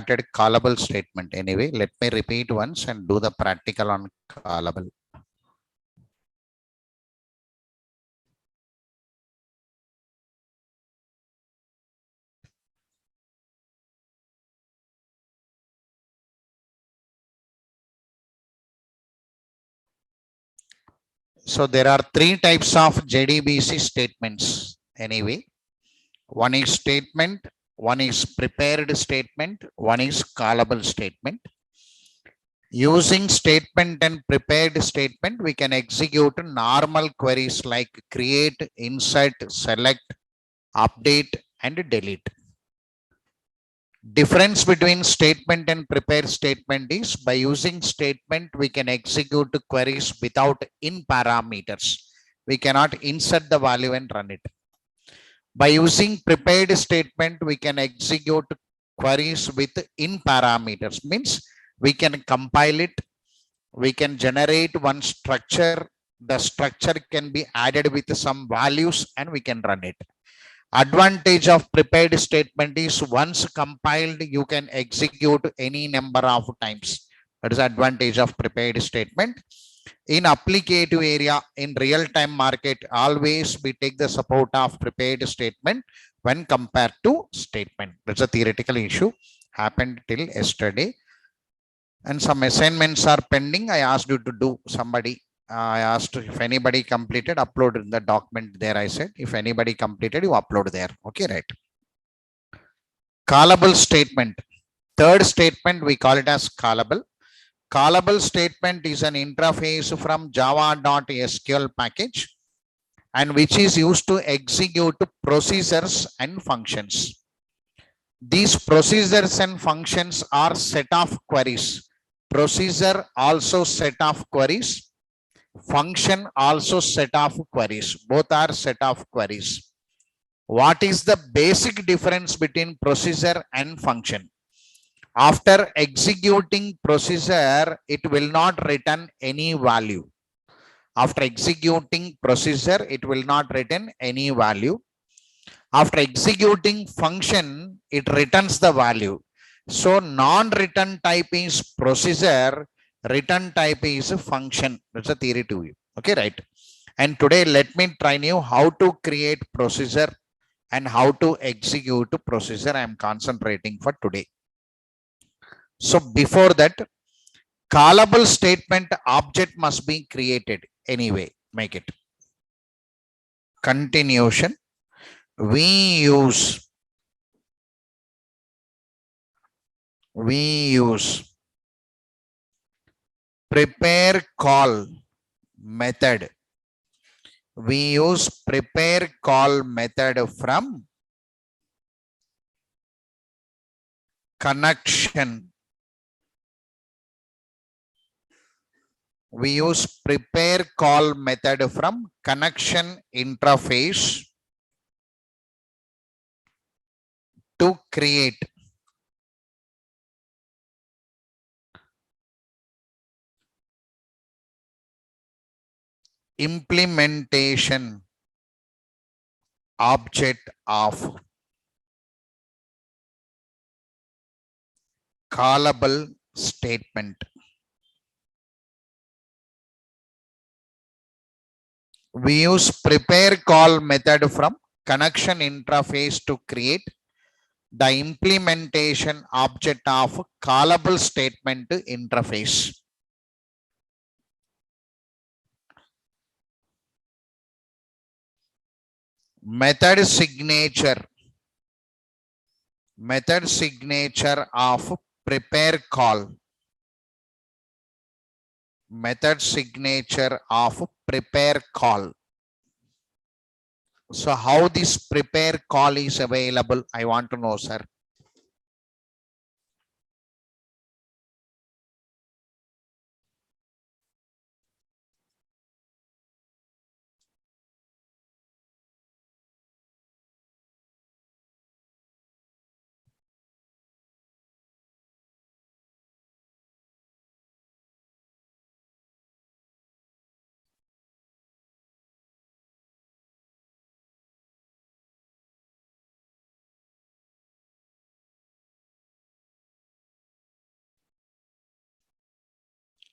callable statement. Anyway, let me repeat once and do the practical on callable. So there are three types of JDBC statements. Anyway, one is statement, one is prepared statement, one is callable statement. Using statement and prepared statement, we can execute normal queries like create, insert, select, update, and delete. Difference between statement and prepared statement is by using statement, we can execute queries without in parameters. We cannot insert the value and run it. By using prepared statement, we can execute queries with in parameters. Means we can compile it, we can generate one structure, the structure can be added with some values and we can run it. Advantage of prepared statement is once compiled, you can execute any number of times. That is the advantage of prepared statement. In applicative area, in real-time market, always we take the support of prepared statement when compared to statement. That's a theoretical issue, happened till yesterday. And some assignments are pending. I asked you to do somebody. I asked if anybody completed, upload in the document there. I said, if anybody completed, you upload there. Okay, right. Callable statement. Third statement, we call it as callable. Callable statement is an interface from java.sql package and which is used to execute procedures and functions. These procedures and functions are set of queries. Procedure also set of queries. Function also set of queries. Both are set of queries. What is the basic difference between procedure and function? After executing procedure, it will not return any value. After executing procedure, it will not return any value. After executing function, it returns the value. So non-return type is procedure, return type is function. That's a theory to you. Okay, right. And today, let me train you how to create procedure and how to execute procedure. I am concentrating for today. So before that, callable statement object must be created anyway. Make it. Continuation. We use prepare call method. We use prepare call method from connection. We use prepare call method from connection interface to create implementation object of callable statement. We use prepare call method from connection interface to create the implementation object of callable statement interface. Method signature of prepare call. Method signature of prepare call. So how this prepare call is available, I want to know, sir.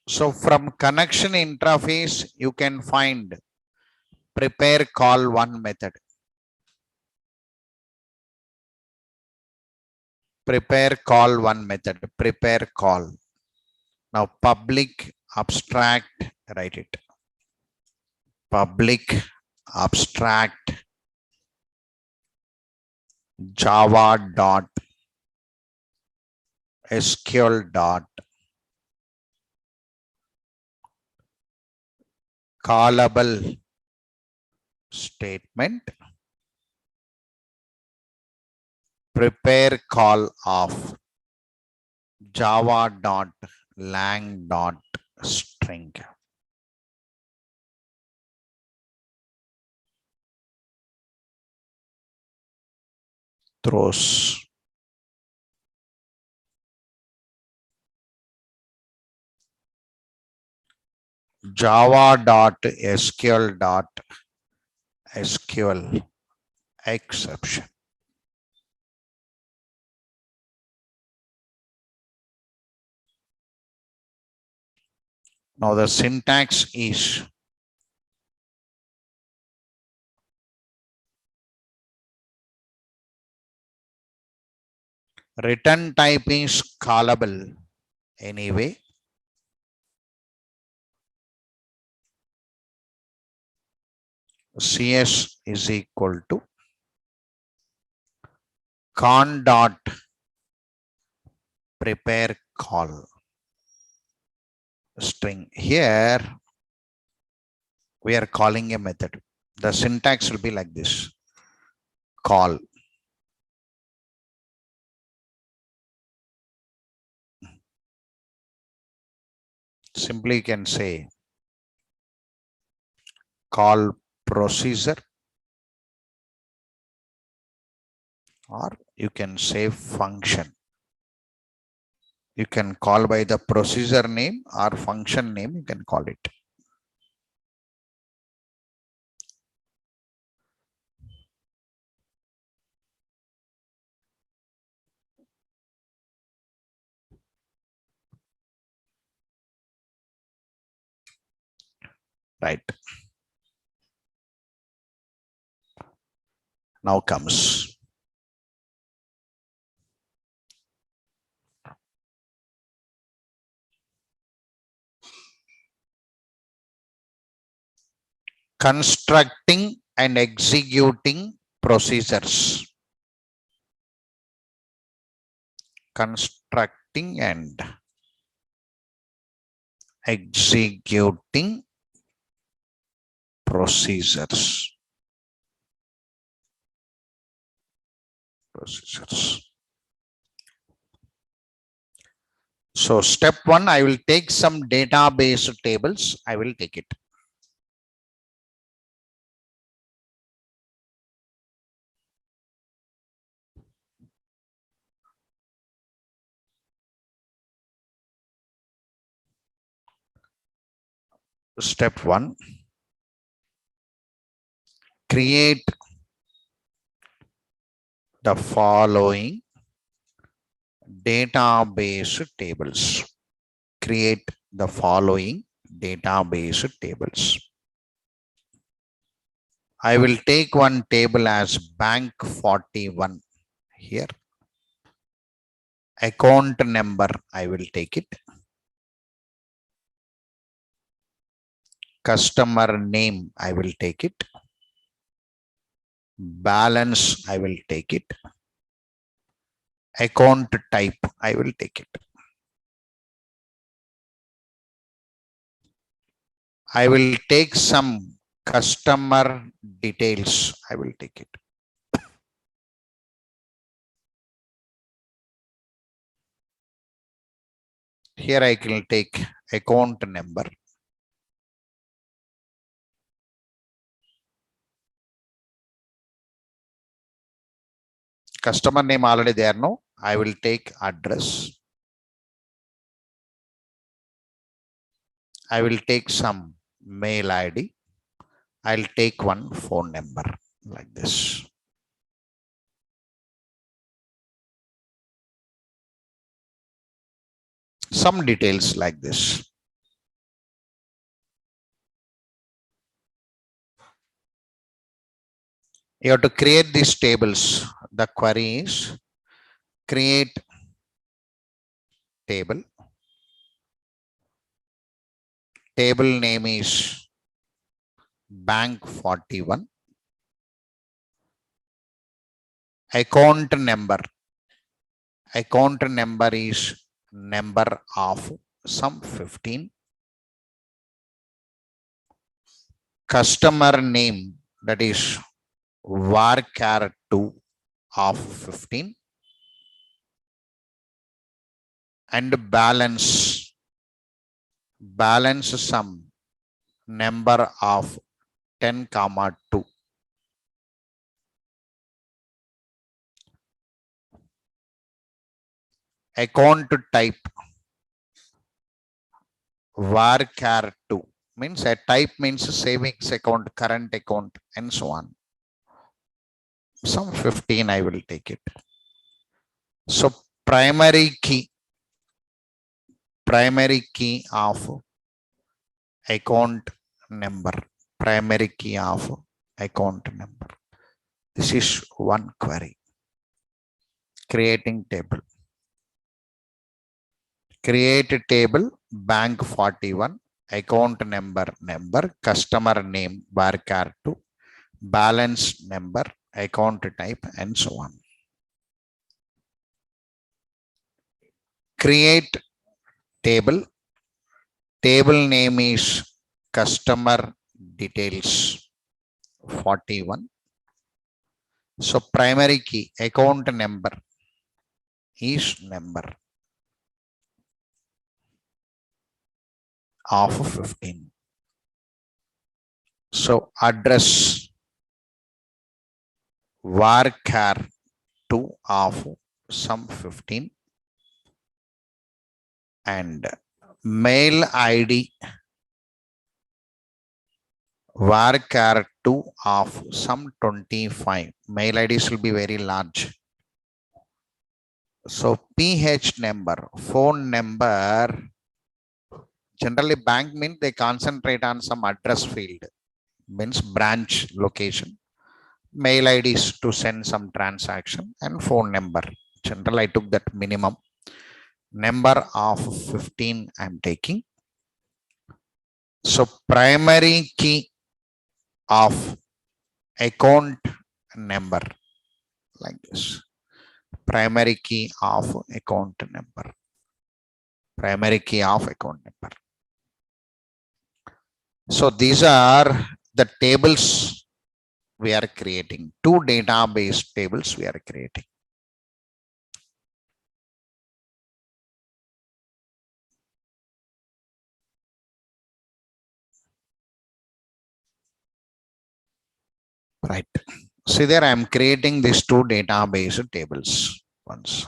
So from connection interface, you can find prepare call one method. Prepare call one method. Prepare call. Now public abstract, write it. Public abstract java dot sql dot callable statement prepare call of java dot lang dot string. Throws java dot sql dot sql exception. Now the syntax is return type is callable anyway. CS is equal to con dot prepare call string. Here we are calling a method. The syntax will be like this: call. Simply you can say call procedure, or you can say function. You can call by the procedure name or function name, you can call it. Right. Now comes constructing and executing procedures. Constructing and executing procedures. So step one, I will take some database tables. I will take it. Step one, create the following database tables. Create the following database tables. I will take one table as bank 41 here. Account number, I will take it. Customer name, I will take it. Balance, I will take it. Account type, I will take it. I will take some customer details, I will take it. Here I can take account number. Customer name already there, no? I will take address. I will take some mail ID. I'll take one phone number like this. Some details like this. You have to create these tables. The query is create table. Table name is bank 41. Account number. Account number is number of sum 15. Customer name, that is varchar2 of 15. And balance sum number of 10, 2. Account type varchar2 means a type means savings account, current account, and so on. Some 15 I will take it. So primary key of account number, primary key of account number. This is one query. Creating table. Create table bank 41, account number, customer name varchar2, balance number, account type, and so on. Create table. Table name is customer details 41. So primary key account number is number of 15. So address varchar2 of sum 15 and mail ID varchar2 of sum 25. Mail IDs will be very large. So PH number, phone number. Generally bank means they concentrate on some address field, means branch location. Mail IDs to send some transaction, and phone number. Generally I took that minimum. Number of 15 I'm taking. So primary key of account number, like this. Primary key of account number. Primary key of account number. So these are the tables we are creating. Two database tables we are creating. Right. See there, I am creating these two database tables once.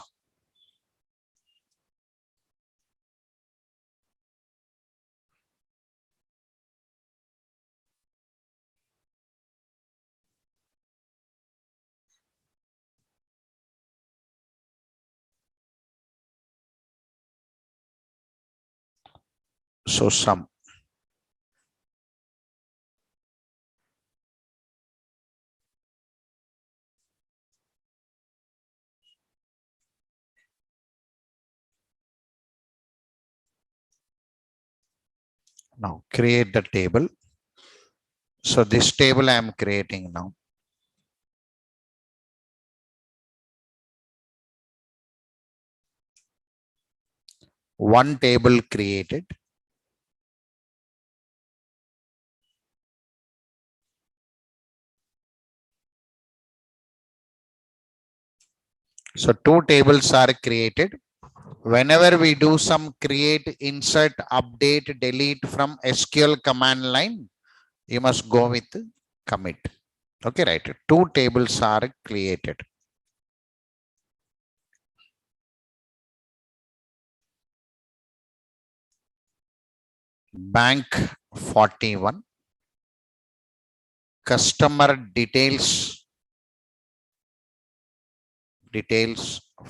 So sum. Now create the table. So this table I am creating now. One table created. So two tables are created. Whenever we do some create, insert, update, delete from SQL command line, you must go with commit. Okay, right. Two tables are created. Bank 41. Customer details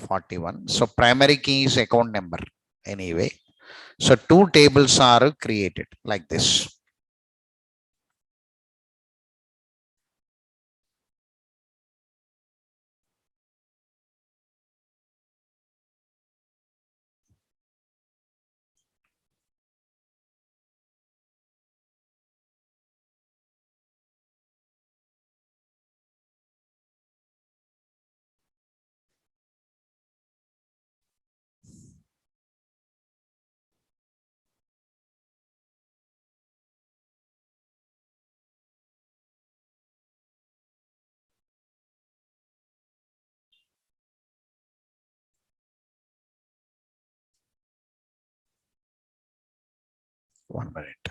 41. So primary key is account number anyway. So two tables are created like this. 1 minute.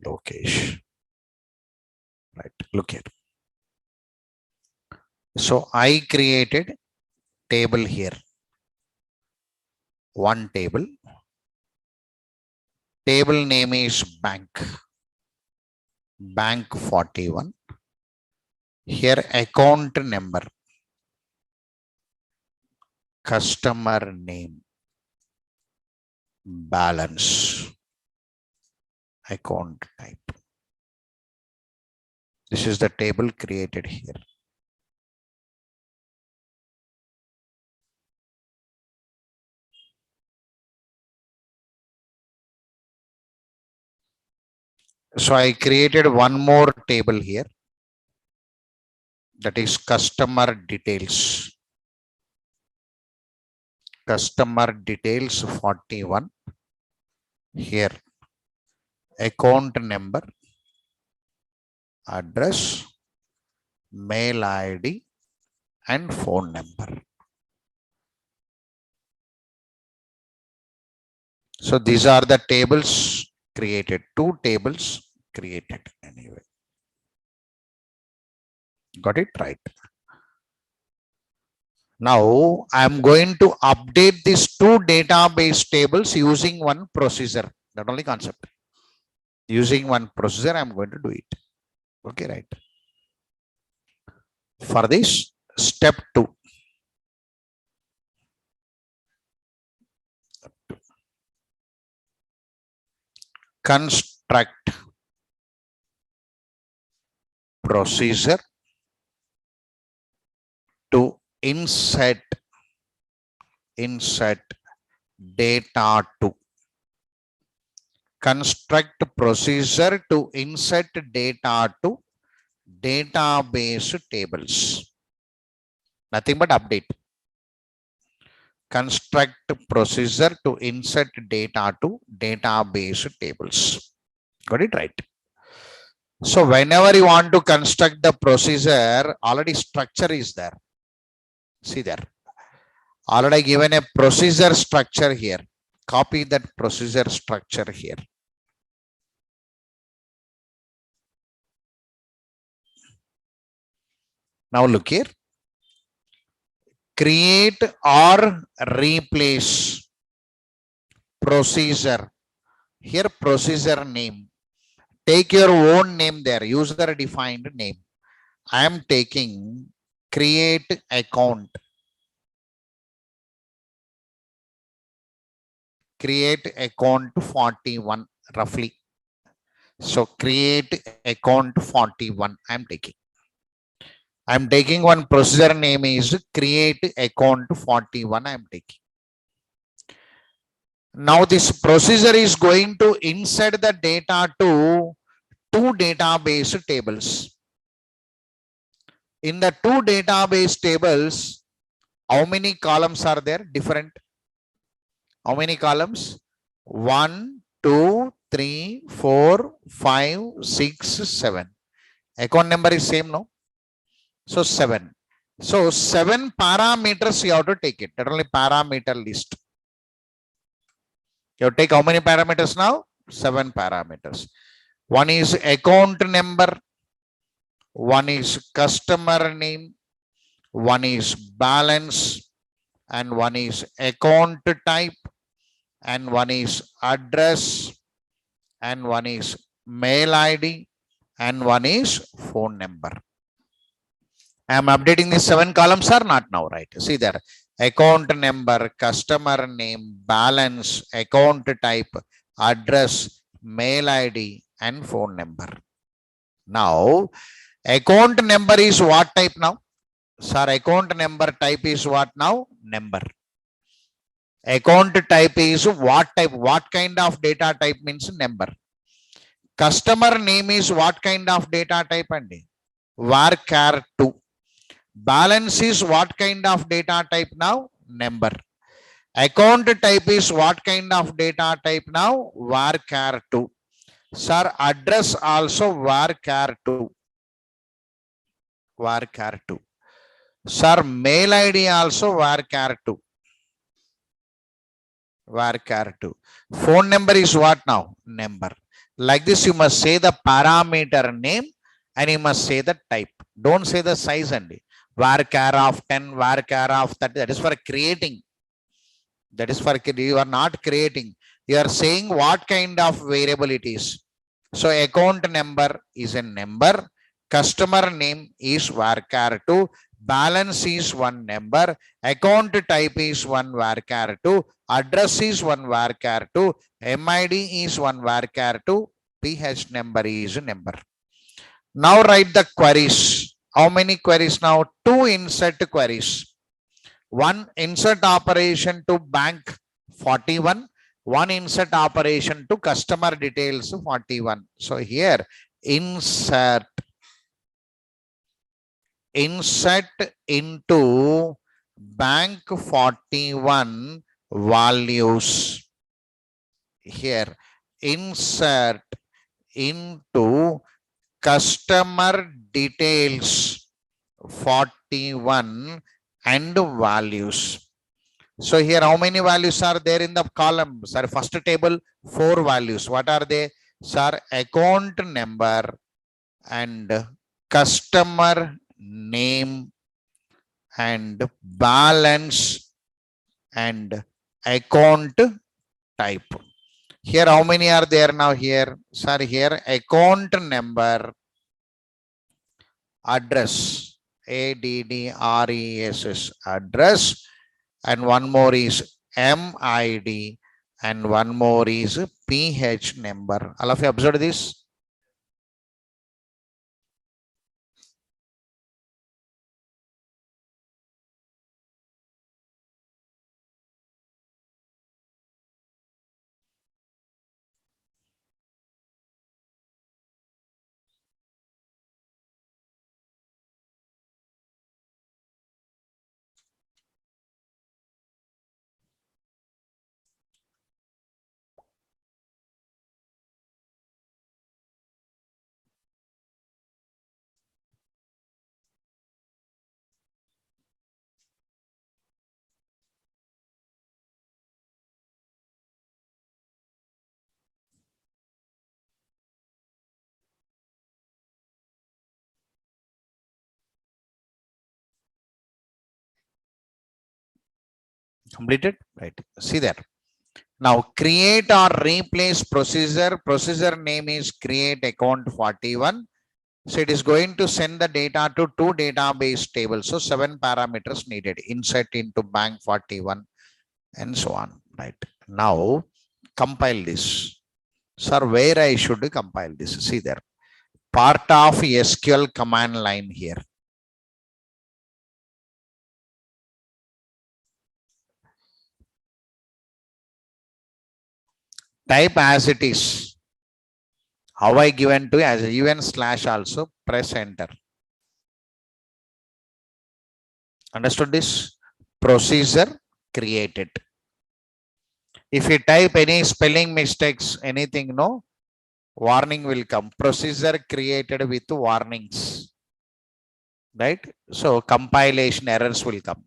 Location. Right. Look here. So I created table here. One table. Table name is bank. Bank 41. Here account number. Customer name. Balance. Account type. This is the table created here. So I created one more table here. That is customer details. Customer details 41. Here account number, address, mail ID and phone number. So these are the tables created. Two tables created anyway. Got it right. Now I am going to update these two database tables using one procedure. That only concept. Using one procedure, I am going to do it. Okay, right. For this, step 2. Construct procedure to insert data to. Construct procedure to insert data to database tables. Nothing but update. Construct procedure to insert data to database tables. Got it right? So whenever you want to construct the procedure, already structure is there. See there. Already given a procedure structure here. Copy that procedure structure here. Now look here. Create or replace procedure. Here procedure name. Take your own name there, user defined name. I am taking create account. Create account 41 roughly. So create account 41 I am taking. I am taking one procedure name is create account 41 I am taking. Now this procedure is going to insert the data to two database tables. In the two database tables, how many columns are there? Different. How many columns? 1, 2, 3, 4, 5, 6, 7. Account number is same, no? So 7. So 7 parameters you have to take it. That only parameter list. You take how many parameters now? 7 parameters. One is account number. One is customer name. One is balance. And one is account type. And one is address. And one is mail ID. And one is phone number. I am updating these 7 columns or not now, right? See there. Account number, customer name, balance, account type, address, mail ID, and phone number. Now, Account number is what type now? Sir, account number type is what now? Number. Account type is what type? What kind of data type means number. Customer name is what kind of data type? And varchar 2. Balance is what kind of data type now? Number. Account type is what kind of data type now? Varchar 2. Sir, address also varchar 2. Varchar 2. Sir, mail ID also varchar 2. Varchar 2. Phone number is what now? Number. Like this, you must say the parameter name and you must say the type. Don't say the size only. Varchar of 10, varchar of 30. That is for creating. That is for, you are not creating. You are saying what kind of variable it is. So account number is a number. Customer name is varchar 2. Balance is one number. Account type is one varchar 2. Address is one varchar 2. MID is one varchar 2. PH number is a number. Now write the queries. How many queries now? 2 insert queries. One insert operation to bank 41. One insert operation to customer details 41. So here insert into bank 41 values. Here insert into customer details 41 and values. So here how many values are there in the column? Sir, first table 4 values. What are they? Sir, account number and customer name and balance and account type. Here how many are there now here? Sir, here account number, address, ADDRESS, address, and one more is MID, and one more is PH number. All of you observe this? Completed? Right. See there. Now create or replace procedure. Procedure name is create account 41. So it is going to send the data to 2 database tables. So 7 parameters needed. Insert into bank 41 and so on. Right. Now compile this. Sir, where I should compile this? See there. Part of SQL command line here. Type as it is. How I given to as even slash also, press enter. Understood this? Procedure created. If you type any spelling mistakes, anything, no, warning will come. Procedure created with warnings. Right? So compilation errors will come.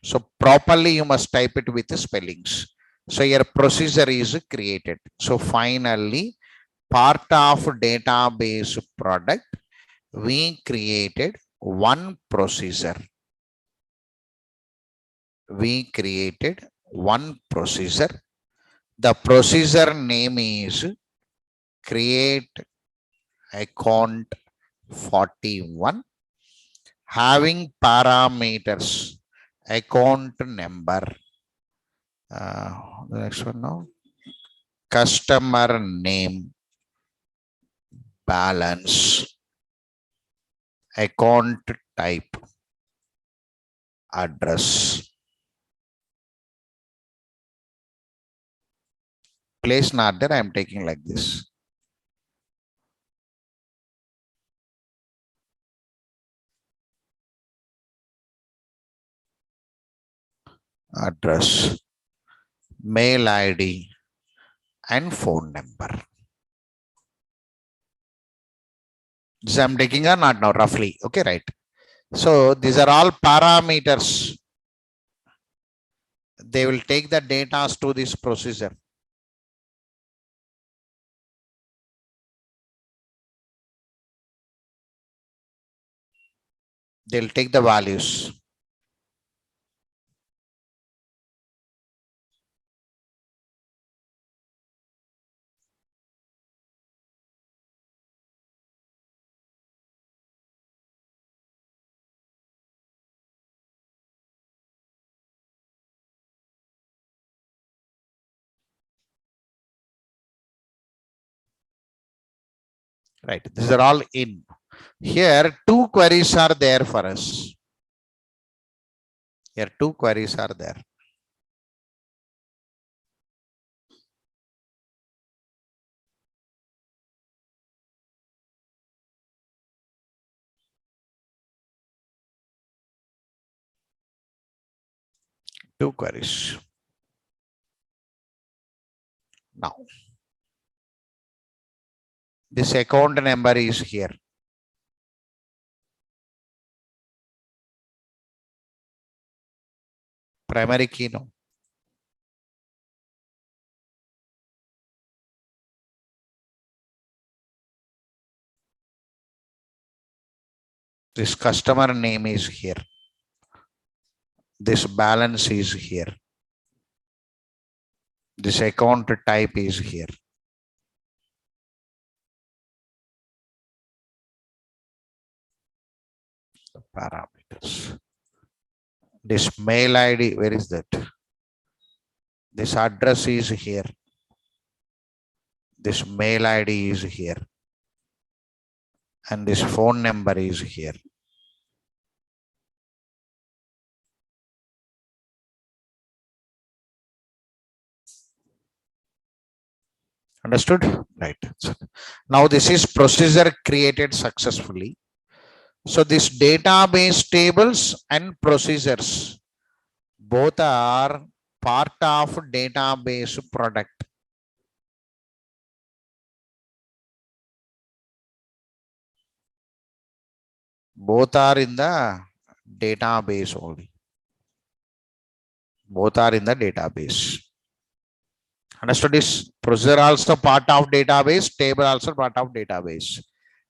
So properly you must type it with the spellings. So your procedure is created. So finally, part of database product, we created one procedure. We created one procedure. The procedure name is create account 41, having parameters account number. The next one now, customer name, balance, account type, address. Place not there, I am taking like this. Address, mail ID, and phone number. This I'm taking or not now, roughly. Okay, right. So these are all parameters. They will take the data to this procedure. They'll take the values. Right. These are all in. Here, two queries are there for us. Here, two queries are there. Two queries. Now, this account number is here. Primary key, no. This customer name is here. This balance is here. This account type is here. The parameters. This mail ID, where is that? This address is here. This mail ID is here. And this phone number is here. Understood? Right. Now this is procedure created successfully. So this database tables and procedures both are part of database product. Both are in the database only. Both are in the database. Understood? This procedure also part of database, table also part of database.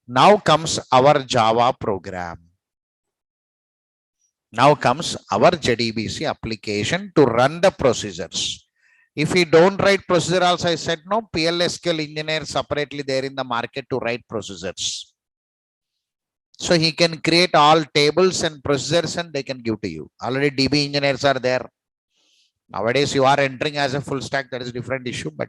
Now comes our Java program. Now comes our JDBC application to run the procedures. If we don't write procedure also, I said no, PLSQL engineer separately there in the market to write procedures. So he can create all tables and procedures and they can give to you. Already DB engineers are there. Nowadays you are entering as a full stack, that is a different issue. But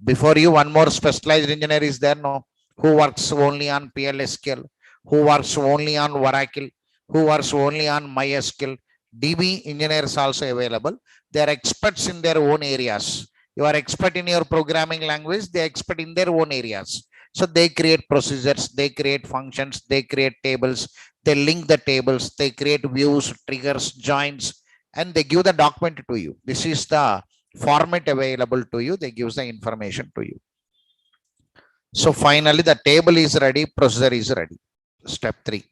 before you, one more specialized engineer is there, no, who works only on PLSQL, who works only on Oracle, who works only on MySQL. DB engineers also available. They are experts in their own areas. You are expert in your programming language, they are expert in their own areas. So they create procedures, they create functions, they create tables, they link the tables, they create views, triggers, joins, and they give the document to you. This is the format available to you. They give the information to you. So finally, the table is ready, procedure is ready. Step 3.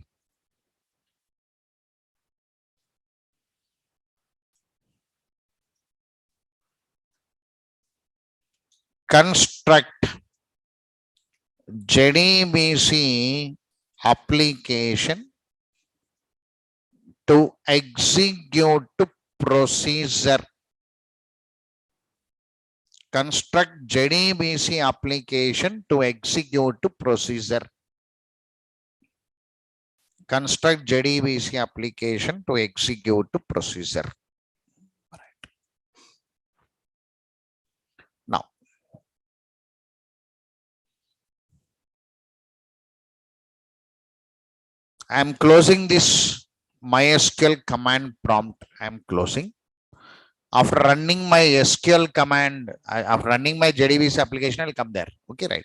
Construct JDBC application to execute procedure. Construct JDBC application to execute procedure. Construct JDBC application to execute procedure. Right. Now, I am closing this MySQL command prompt. I am closing. After running my SQL command, after running my JDBC application, I'll come there. Okay, right.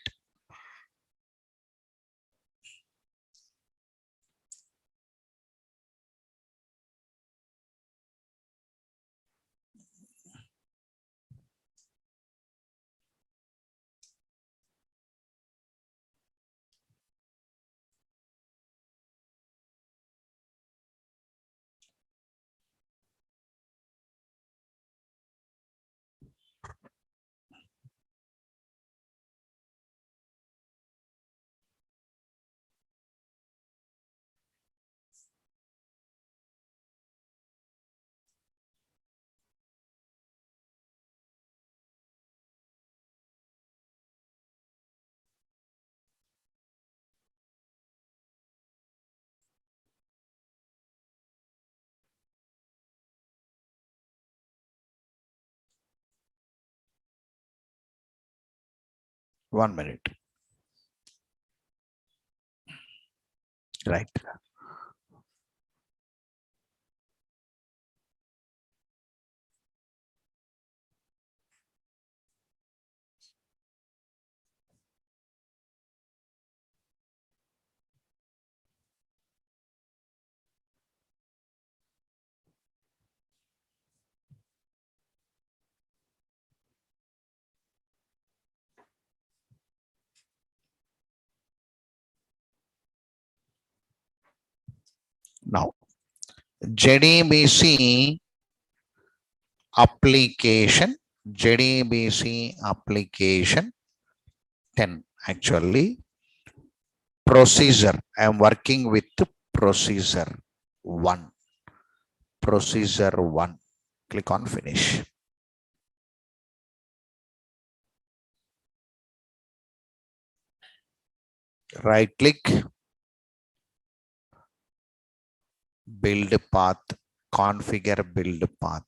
One minute. Right. Now, JDBC application, JDBC application 10 actually. Procedure. I am working with procedure 1. Procedure 1. Click on finish. Right click, build path, configure build path,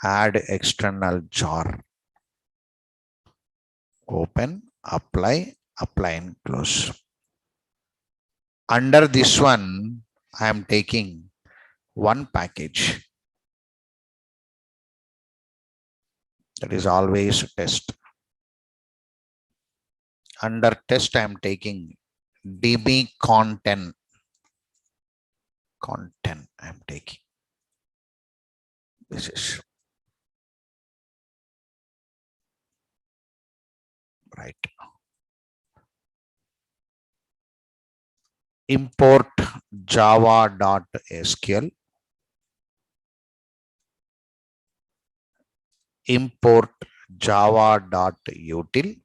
add external jar, open, apply, apply and close. Under this one, I am taking one package, that is always test. Under test, I am taking db content. Content I am taking. This is right. Import java.sql. Import java.util.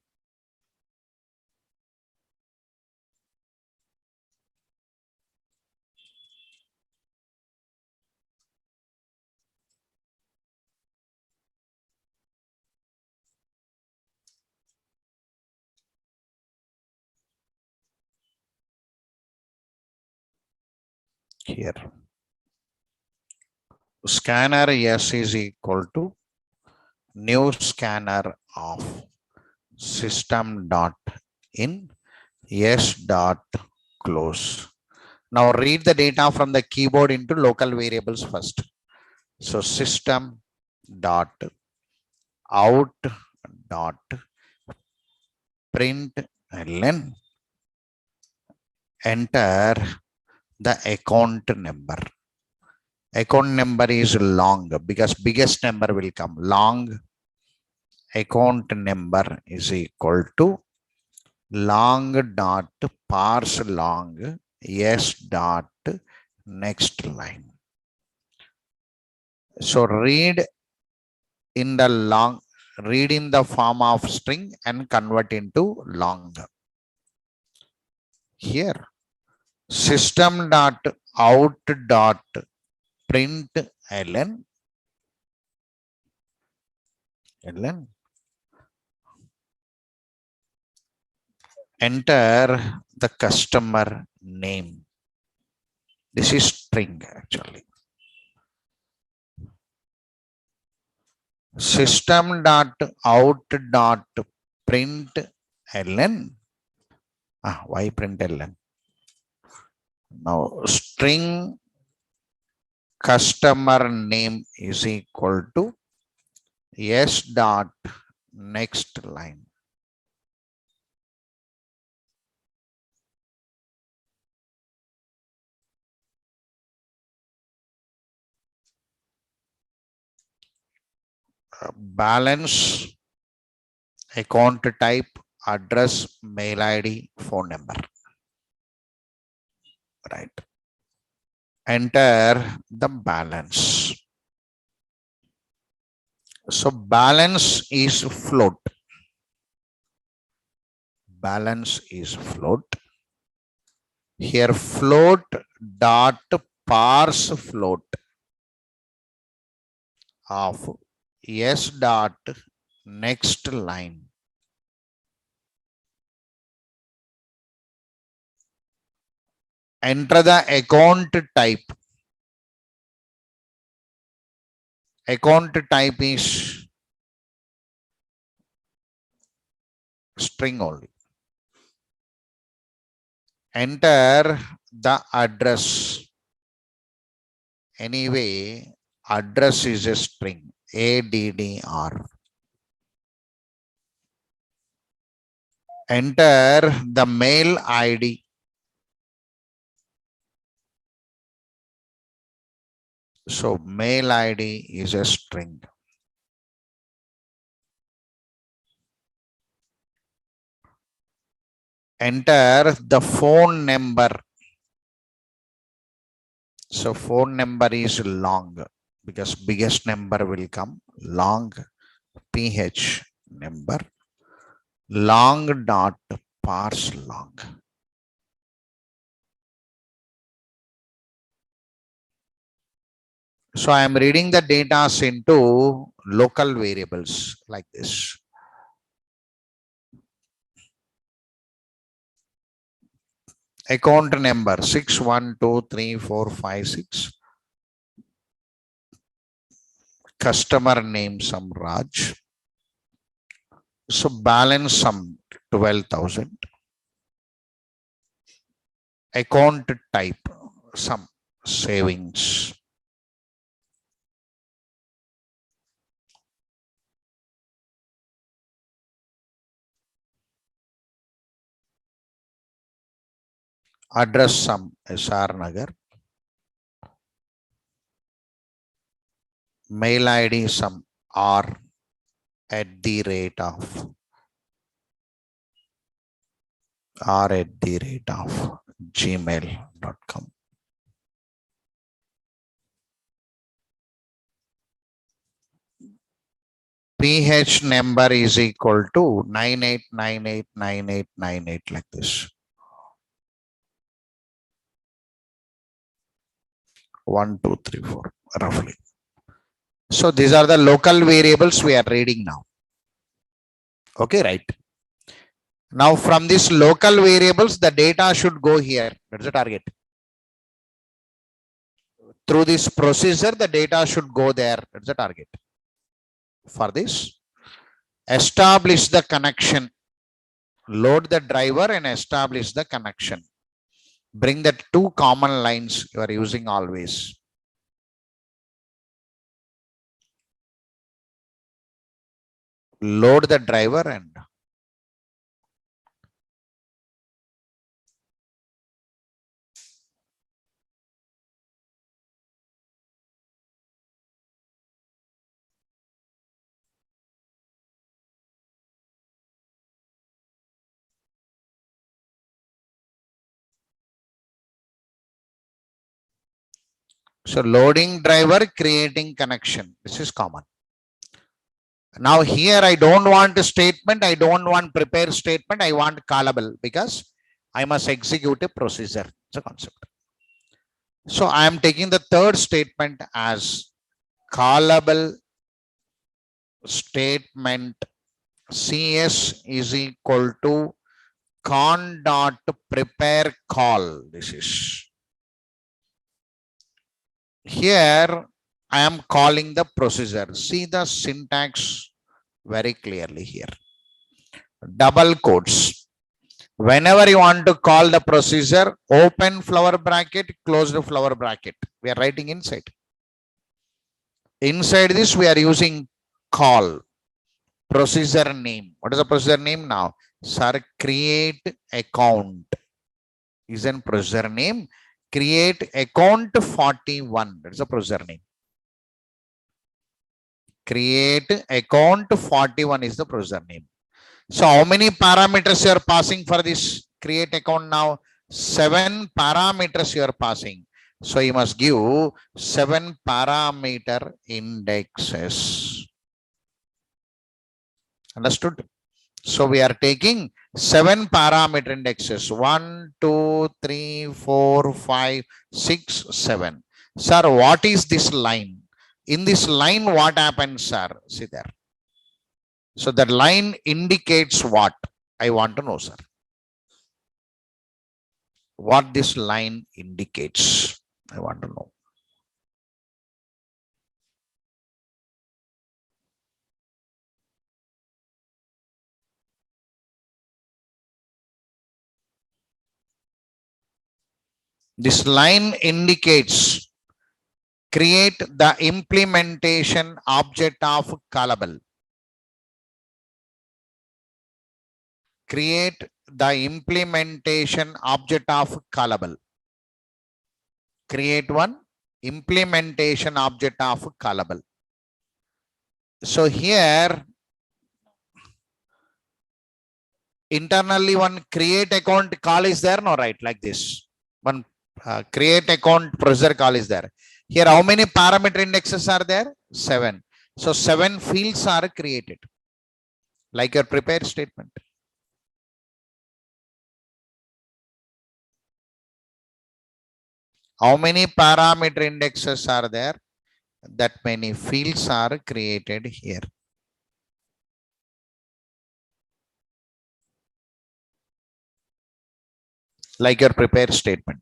Here. Scanner S is equal to new scanner of system dot in s dot close. Now read the data from the keyboard into local variables first. So system dot out dot print ln, enter the account number. Account number is long because biggest number will come. Long account number is equal to long dot parse long s dot next line. So read in the long, read in the form of string and convert into long. Here system dot out dot print ln enter the customer name. This is string actually. System dot out dot print ln. Why print ln? Now string customer name is equal to s dot next line. Balance, account type, address, mail ID, phone number. Right. Enter the balance. So balance is float. Balance is float. Here float dot parse float of s dot next line. Enter the account type. Account type is string only. Enter the address. Anyway, address is a string, ADDR. Enter the mail ID. So mail ID is a string. Enter the phone number. So phone number is long because biggest number will come long PH number long dot parse long. So I am reading the data into local variables like this. Account number 612345 customer name some Raj. So balance some 12,000. Account type some savings. Address some SR Nagar. Mail ID some R at the rate of gmail.com. PH number is equal to 98989898 like this. 1, 2, 3, 4 roughly. So these are the local variables we are reading now. Okay, right. Now from these local variables, the data should go here. That's the target. Through this procedure, the data should go there. That's the target. For this, establish the connection. Load the driver and establish the connection. Bring the two common lines you are using always. Load the driver and so loading driver, creating connection. This is common. Now here I don't want a statement. I don't want prepare statement. I want callable because I must execute a procedure. It's a concept. So I am taking the third statement as callable statement. CS is equal to con dot prepare call. This is here I am calling the procedure. See the syntax very clearly here. Double quotes. Whenever you want to call the procedure, open flower bracket, close the flower bracket. We are writing inside. Inside this, we are using call procedure name. What is the procedure name now? Sir, create account is an procedure name. Create account 41. That is a procedure name. Create account 41 is the procedure name. So how many parameters you are passing for this create account now? 7 parameters you are passing. So you must give 7 parameter indexes. Understood? So we are taking 7 parameter indexes. 1, 2, 3, 4, 5, 6, 7. Sir, what is this line? In this line, what happens, sir? See there. So that line indicates what? I want to know, sir. What this line indicates? I want to know. This line indicates create the implementation object of callable. Create the implementation object of callable. Create one implementation object of callable. So here internally one create account call is there, no, right? Like this. One create account procedure call is there. Here, how many parameter indexes are there? 7. So 7 fields are created, like your prepare statement. How many parameter indexes are there? That many fields are created here. Like your prepare statement.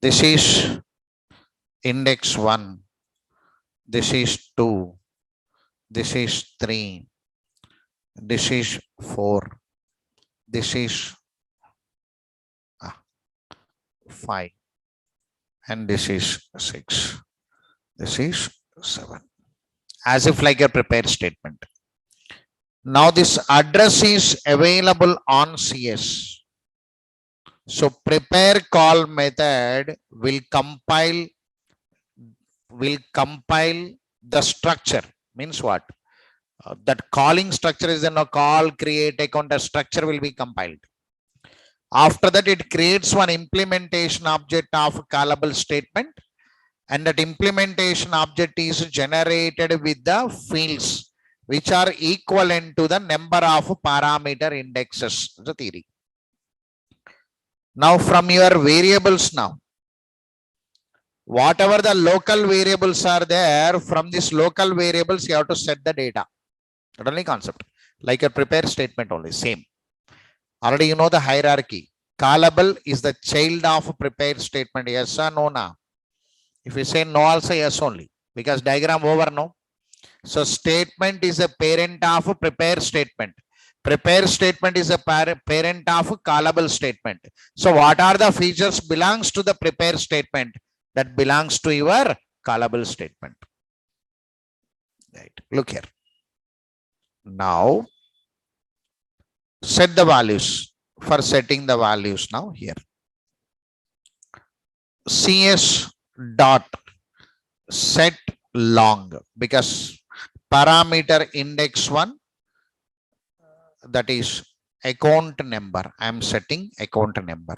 This is index 1. This is 2. This is 3. This is 4. This is 5. And this is 6. This is 7. As if like a prepared statement. Now this address is available on CS. So prepare call method will compile the structure. Means what? That calling structure is in a call, create account, a structure will be compiled. After that, it creates one implementation object of callable statement, and that implementation object is generated with the fields which are equivalent to the number of parameter indexes. The theory. Now from your variables now, whatever the local variables are there, from these local variables you have to set the data. Not only concept, like a prepare statement only, same. Already you know the hierarchy. Callable is the child of prepared statement. Yes or no? Now, if you say no, also yes only, because diagram over no. So statement is a parent of prepare statement. Prepare statement is a parent of callable statement. So what are the features belongs to the prepare statement? That belongs to your callable statement. Right. Look here. Now set the values. For setting the values now here. CS dot set long, because parameter index 1, that is account number. I am setting account number.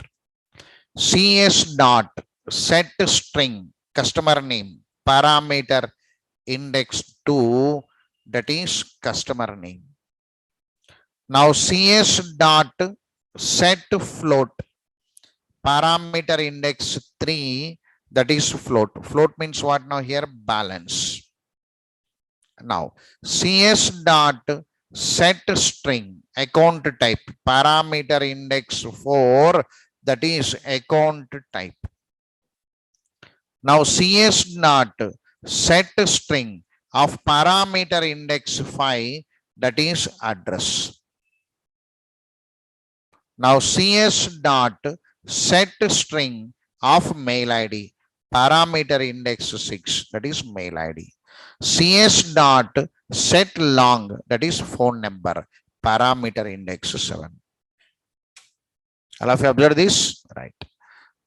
CS dot set string customer name, parameter index 2, that is customer name. Now CS dot set float, parameter index 3, that is float. Float means what now here? Balance. Now CS dot set string account type, parameter index 4, that is account type. Now CS dot set string of parameter index 5, that is address. Now CS dot set string of mail ID parameter index 6, that is mail ID. CS dot set long, that is phone number parameter index 7. All of you observe this, right?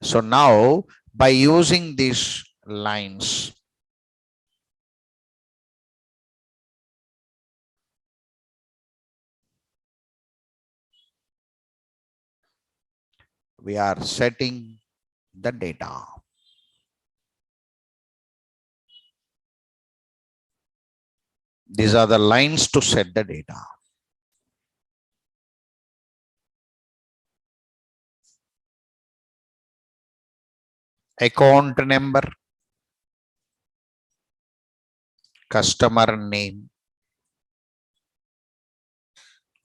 So now by using these lines, we are setting the data. These are the lines to set the data. Account number, customer name,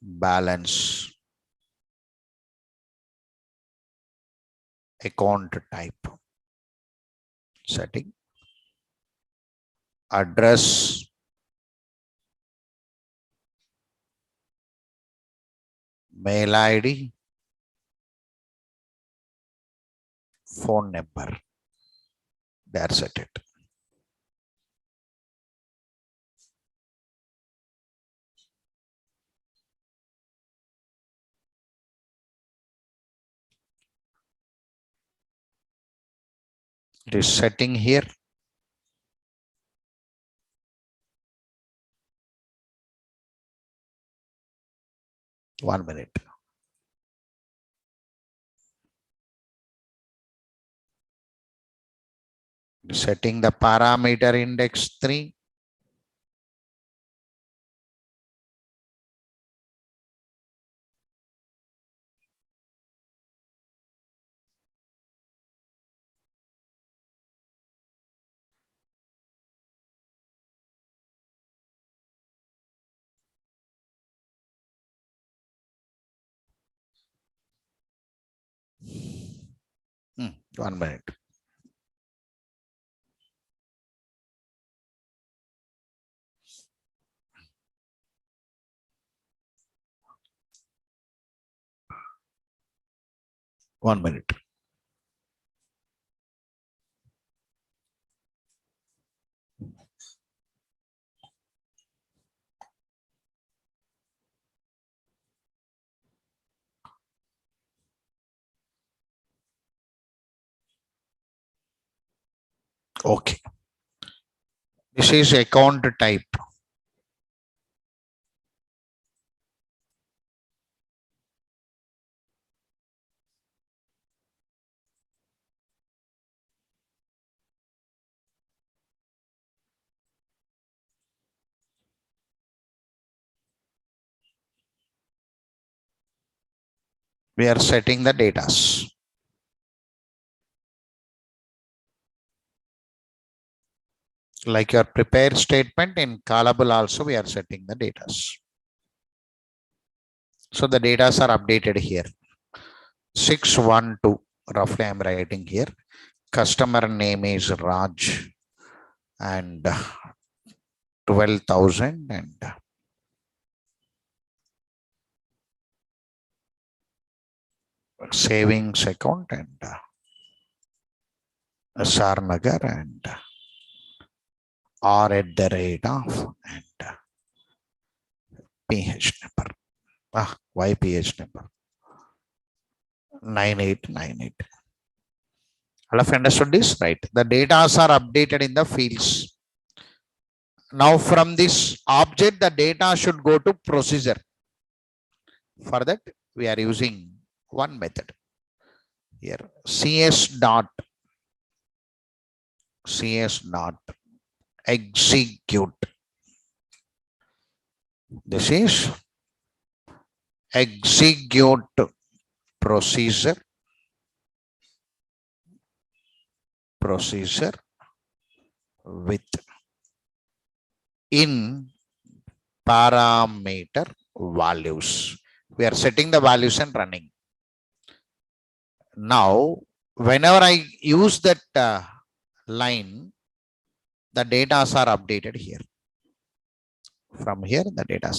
balance, account type, setting, address, mail ID, phone number. That's it. It is setting here. One minute. Setting the parameter index 3. One minute. One minute. Okay. This is account type. We are setting the data. Like your prepared statement in callable also we are setting the data. So the data are updated here. 612 roughly I'm writing here. Customer name is Raj and 12,000 and savings account and Sarnagar and R at the rate of and PH number. Why PH number? 9898. All of you understood this, right? The data are updated in the fields. Now from this object, the data should go to procedure. For that, we are using one method here. CS dot execute. This is execute procedure with in parameter values. We are setting the values and running. Now, whenever I use that line, the data are updated here. From here, the data are.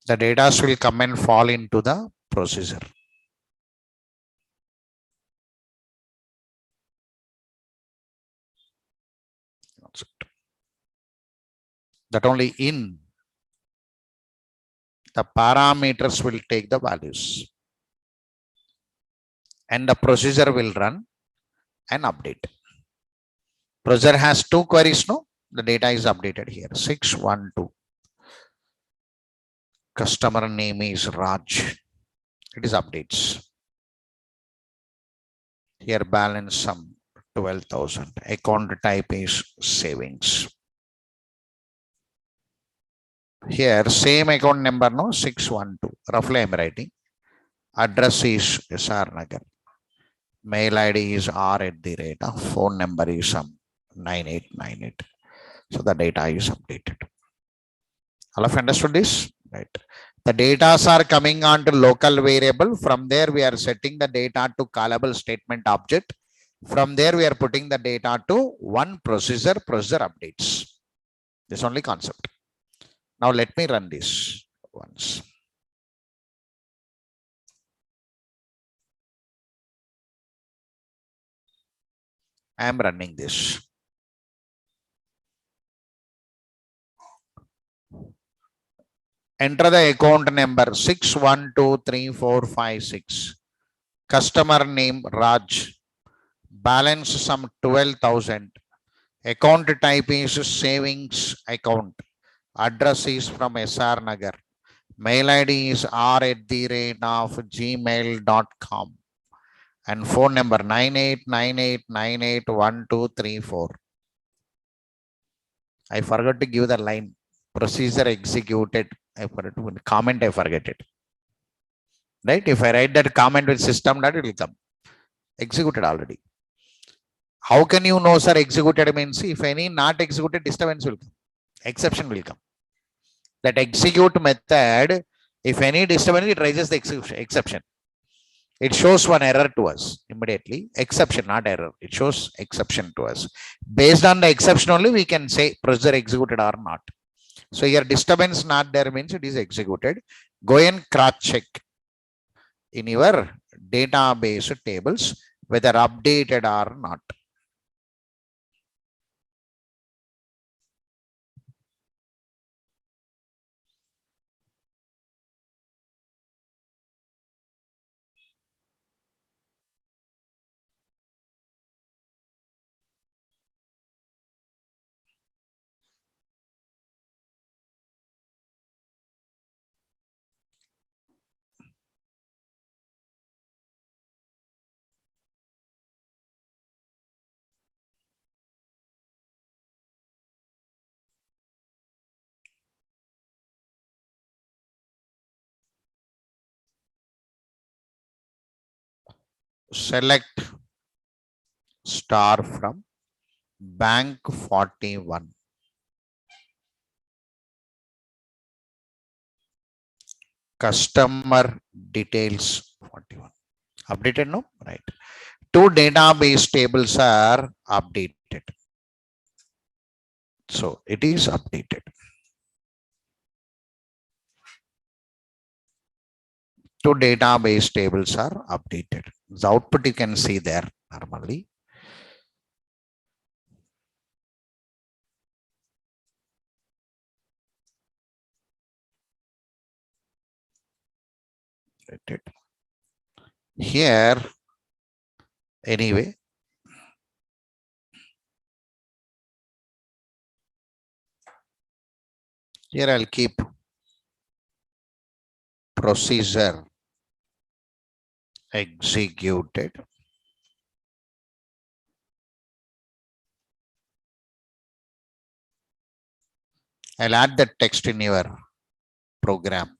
The data will come and fall into the procedure. That only in the parameters will take the values and the procedure will run and update. Procedure has two queries, no? The data is updated here. 612. Customer name is Raj. It is updates. Here balance sum 12,000. Account type is savings. Here same account number, no? 612. Roughly I'm writing. Address is SR Nagar. Mail ID is R at the rate of phone number is some 9898. So the data is updated. All of understood this? Right. The data are coming on to local variable. From there, we are setting the data to callable statement object. From there, we are putting the data to one procedure updates. This only concept. Now let me run this once. I am running this. Enter the account number 6123456. Customer name Raj. Balance some 12,000. Account type is savings account. Address is from SR Nagar. Mail ID is r at the rate of gmail.com. And phone number 9898981234. I forgot to give the line. Procedure executed. I forgot to comment. I forget it. Right? If I write that comment with system, that it will come. Executed already. How can you know, sir, executed means if any not executed, disturbance will come. Exception will come. That execute method, if any disturbance, it raises the exception. It shows one error to us immediately. Exception, not error. It shows exception to us. Based on the exception only, we can say procedure executed or not. So your disturbance not there means it is executed. Go and cross check in your database tables whether updated or not. Select star from bank 41. Customer details 41. Updated, no? Right. Two database tables are updated. So it is updated. Two database tables are updated. The output you can see there normally. Here, anyway, here I'll keep procedure executed. I'll add the text in your program.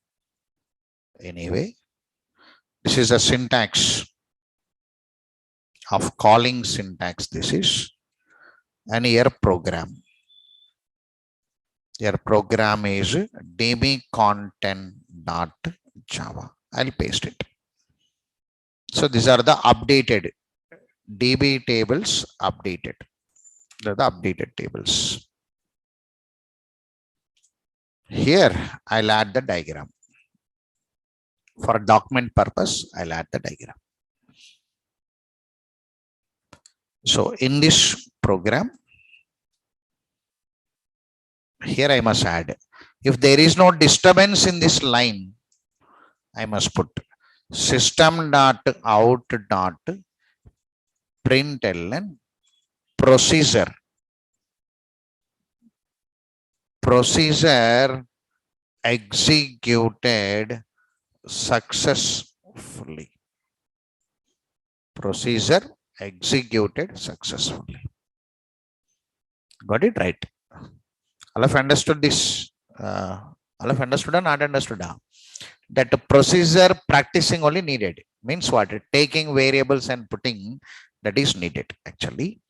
Anyway, this is a syntax of calling syntax. This is and your program. Your program is dbcontent.java. I'll paste it. So these are the updated DB tables updated. They're the updated tables. Here I'll add the diagram. For document purpose, I'll add the diagram. So in this program, here I must add, if there is no disturbance in this line, I must put system.out.println procedure executed successfully. Procedure executed successfully. Got it right? All have understood this? All have understood or not understood? That procedure practicing only needed. Means what? Taking variables and putting, that is needed actually.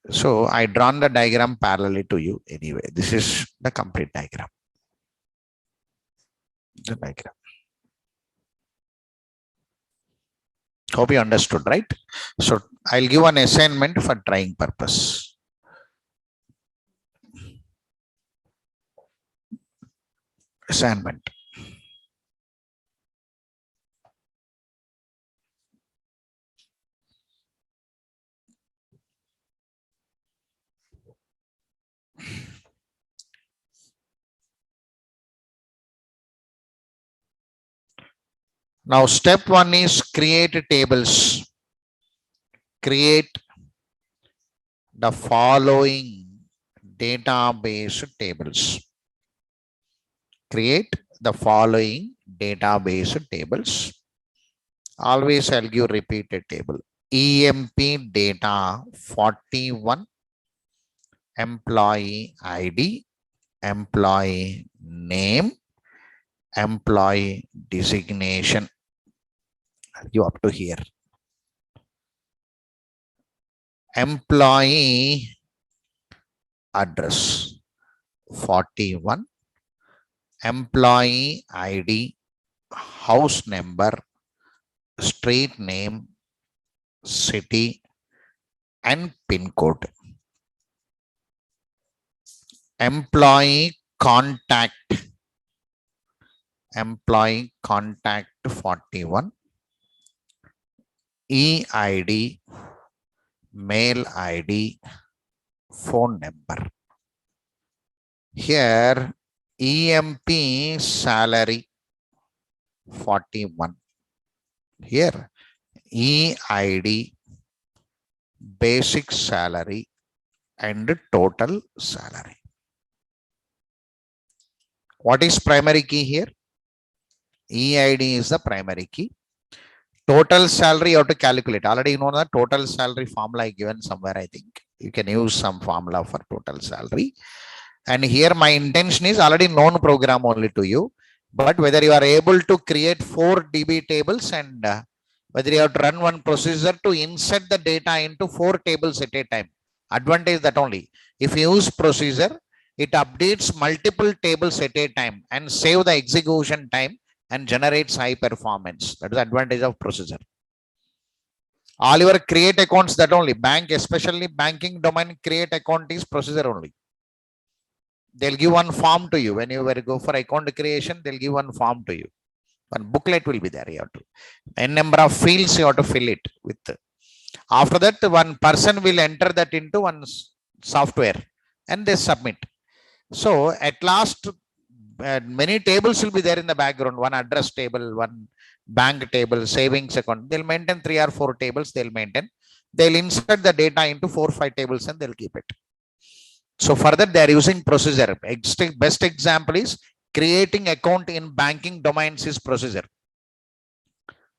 So I drawn the diagram parallelly to you anyway. This is the complete diagram. The diagram. Hope you understood, right? So I'll give an assignment for trying purpose. Assignment. Now step 1 is create tables. Create the following database tables. Create the following database tables. Always I'll give repeated table. EMP data 41, employee ID, employee name, employee designation. You up to here. Employee address 41, employee ID, house number, street name, city, and pin code. Employee contact 41, EID, mail ID, phone number. Here EMP salary 41. Here EID, basic salary and total salary. What is primary key here? EID is the primary key. Total salary you have to calculate. Already you know the total salary formula given somewhere, I think. You can use some formula for total salary. And here my intention is already known program only to you. But whether you are able to create 4 DB tables and whether you have to run one procedure to insert the data into 4 tables at a time. Advantage that only. If you use procedure, it updates multiple tables at a time and save the execution time and generates high performance. That is the advantage of procedure. All your create accounts, that only. Bank, especially banking domain, create account is procedure only. They'll give one form to you. When you go for account creation, they'll give one form to you. One booklet will be there. You have to. N number of fields you have to fill it with. After that, one person will enter that into one software and they submit. So at last, many tables will be there in the background. One address table, one bank table, savings account. They'll maintain 3 or 4 tables. They'll maintain. They'll insert the data into 4 or 5 tables and they'll keep it. So further, they are using procedure. Best example is creating account in banking domains is procedure.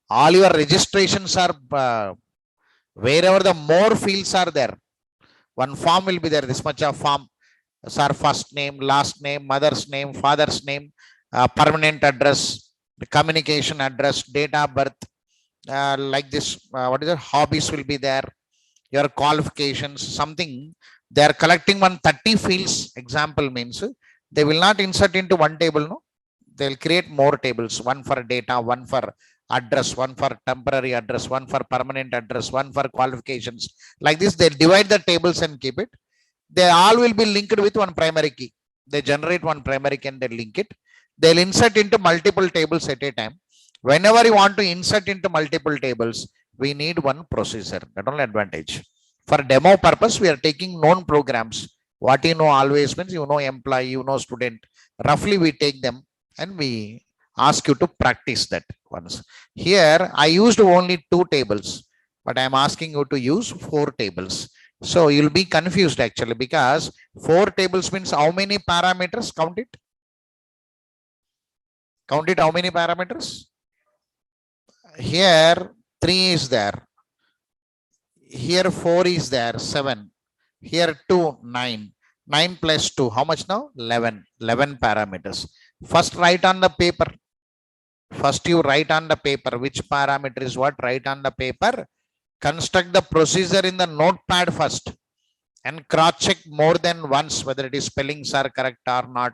All your registrations are wherever the more fields are there. One form will be there. This much of form. Sir, first name, last name, mother's name, father's name, permanent address, communication address, date of birth, like this. What is it? Hobbies will be there. Your qualifications, something. They are collecting 130 fields. Example means they will not insert into one table. No, they'll create more tables. One for data, one for address, one for temporary address, one for permanent address, one for qualifications. Like this, they divide the tables and keep it. They all will be linked with one primary key. They generate one primary key and they link it. They'll insert into multiple tables at a time. Whenever you want to insert into multiple tables, we need one procedure. That only advantage. For demo purpose, we are taking known programs. What you know always means you know employee, you know student. Roughly we take them and we ask you to practice that once. Here I used only 2 tables, but I am asking you to use 4 tables. So you'll be confused actually, because 4 tables means how many parameters? Count it. Count it, how many parameters? Here 3 is there. Here 4 is there, 7. Here 2, 9. 9 plus 2, how much now? 11. 11 parameters. First write on the paper. First you write on the paper which parameter is what. Write on the paper. Construct the procedure in the notepad first and cross check more than once whether it is spellings are correct or not,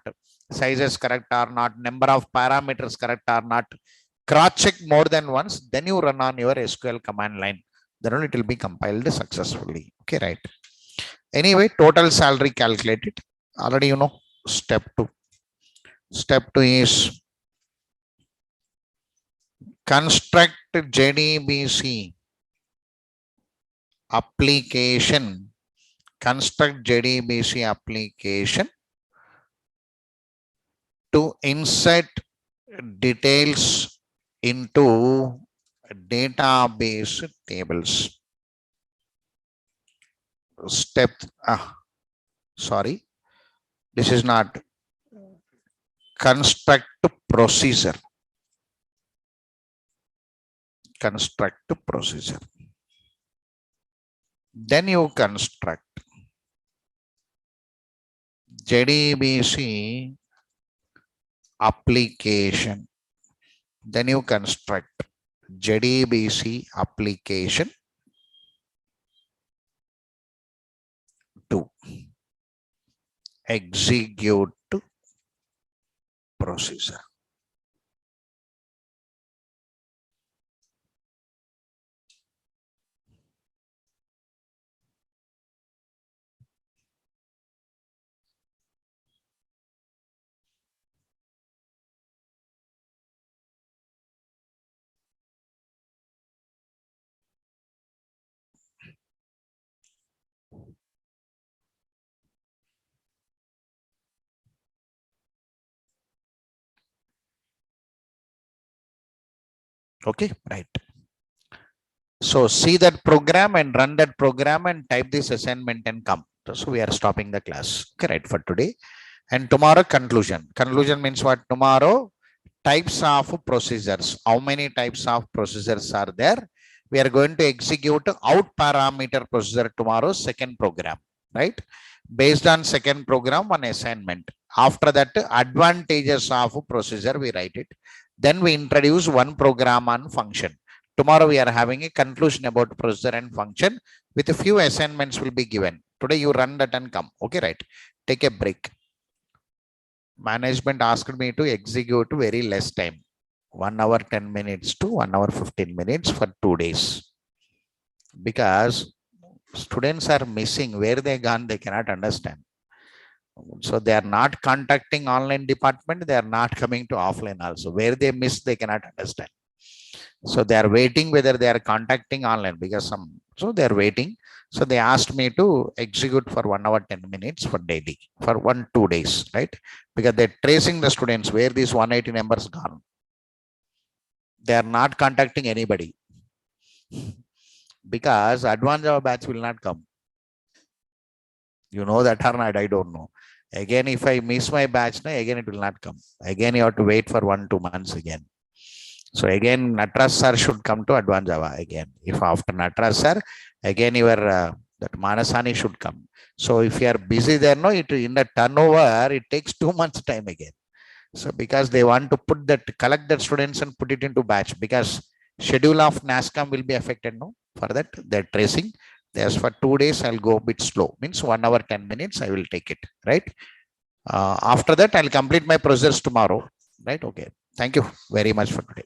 sizes correct or not, number of parameters correct or not. Cross check more than once, then you run on your SQL command line. Then it will be compiled successfully. Okay, right. Anyway, total salary calculated. Already you know step 2. Step 2 is construct JDBC application. Construct JDBC application to insert details into database tables. Step, sorry, this is not. Construct procedure. Construct procedure. Then you construct JDBC application. Then you construct JDBC application to execute procedure. Okay, right. So see that program and run that program and type this assignment and come. So we are stopping the class. Okay, right, for today. And tomorrow conclusion. Conclusion means what? Tomorrow types of procedures. How many types of procedures are there? We are going to execute out parameter procedure tomorrow, second program, right? Based on second program, one assignment. After that, advantages of procedure, we write it. Then we introduce one program on function. Tomorrow we are having a conclusion about procedure and function with a few assignments will be given. Today you run that and come. Okay, right. Take a break. Management asked me to execute very less time. 1 hour 10 minutes to 1 hour 15 minutes for 2 days. Because students are missing. Where they gone, they cannot understand. So they are not contacting online department. They are not coming to offline also. Where they miss, they cannot understand. So they are waiting whether they are contacting online because so they are waiting. So they asked me to execute for 1 hour 10 minutes for daily for 1-2 days, right? Because they're tracing the students where these 180 numbers gone. They are not contacting anybody because advanced Java batch will not come. You know that or not? I don't know. Again, if I miss my batch, again it will not come. Again, you have to wait for 1-2 months again. So again, Natras sir should come to advanced Java again. If after Natras sir, again your that Manasani should come. So if you are busy there, no, it in the turnover, it takes 2 months time again. So because they want to put that, collect that students and put it into batch because schedule of NASCOM will be affected, no? For that, they're tracing. There's for 2 days, I'll go a bit slow. Means 1 hour 10 minutes, I will take it, right? After that, I'll complete my procedures tomorrow, right? Okay. Thank you very much for today.